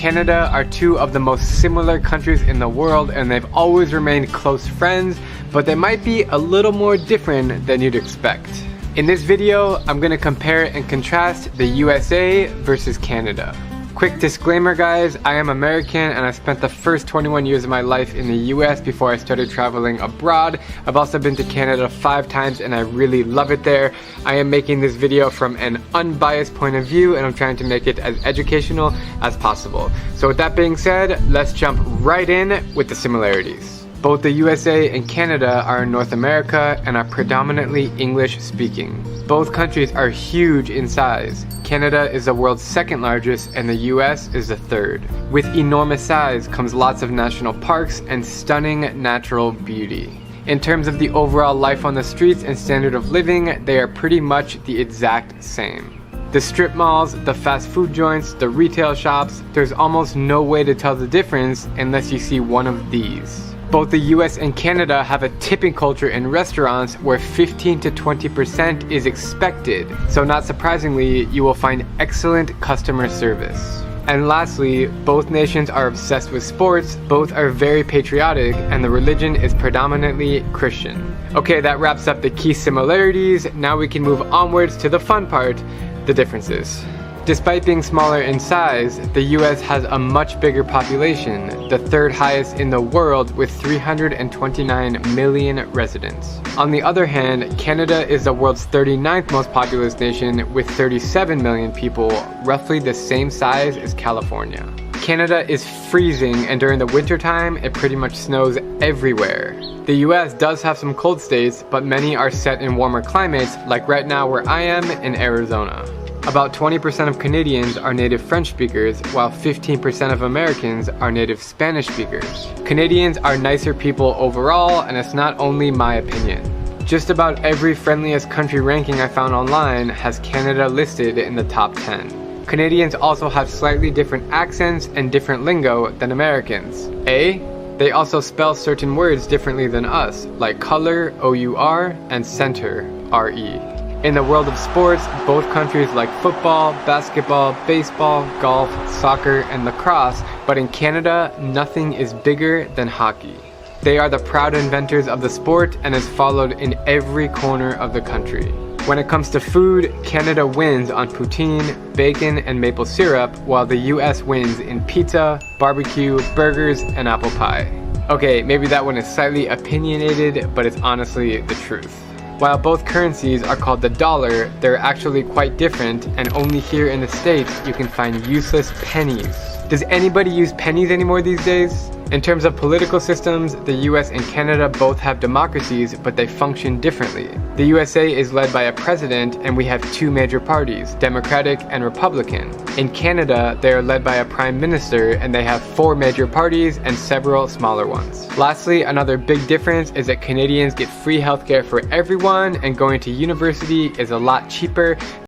Canada are two of the most similar countries in the world, and they've always remained close friends, but they might be a little more different than you'd expect. In this video, I'm going to compare and contrast the USA versus Canada. Quick disclaimer guys, I am American and I spent the first 21 years of my life in the US before I started traveling abroad. I've also been to Canada 5 times and I really love it there. I am making this video from an unbiased point of view and I'm trying to make it as educational as possible. So with that being said, let's jump right in with the similarities. Both the USA and Canada are in North America and are predominantly English speaking. Both countries are huge in size. Canada is the world's second largest and the US is the third. With enormous size comes lots of national parks and stunning natural beauty. In terms of the overall life on the streets and standard of living, they are pretty much the exact same. The strip malls, the fast food joints, the retail shops, there's almost no way to tell the difference unless you see one of these. Both the US and Canada have a tipping culture in restaurants where 15 to 20% is expected, so not surprisingly, you will find excellent customer service. And lastly, both nations are obsessed with sports, both are very patriotic, and the religion is predominantly Christian. Okay, that wraps up the key similarities. Now we can move onwards to the fun part, the differences. Despite being smaller in size, the US has a much bigger population, the third highest in the world with 329 million residents. On the other hand, Canada is the world's 39th most populous nation with 37 million people, roughly the same size as California. Canada is freezing and during the winter time, it pretty much snows everywhere. The US does have some cold states, but many are set in warmer climates, like right now where I am in Arizona. About 20% of Canadians are native French speakers, while 15% of Americans are native Spanish speakers. Canadians are nicer people overall, and it's not only my opinion. Just about every friendliest country ranking I found online has Canada listed in the top 10. Canadians also have slightly different accents and different lingo than Americans. They also spell certain words differently than us, like color, O-U-R, and center, R-E. In the world of sports, both countries like football, basketball, baseball, golf, soccer, and lacrosse, but in Canada, nothing is bigger than hockey. They are the proud inventors of the sport and is followed in every corner of the country. When it comes to food, Canada wins on poutine, bacon, and maple syrup, while the US wins in pizza, barbecue, burgers, and apple pie. Okay, maybe that one is slightly opinionated, but it's honestly the truth. While both currencies are called the dollar, they're actually quite different, and only here in the States you can find useless pennies. Does anybody use pennies anymore these days? In terms of political systems, the US and Canada both have democracies, but they function differently. The USA is led by a president, and we have 2 major parties, Democratic and Republican. In Canada, they are led by a prime minister, and they have 4 major parties and several smaller ones. Lastly, another big difference is that Canadians get free healthcare for everyone, and going to university is a lot cheaper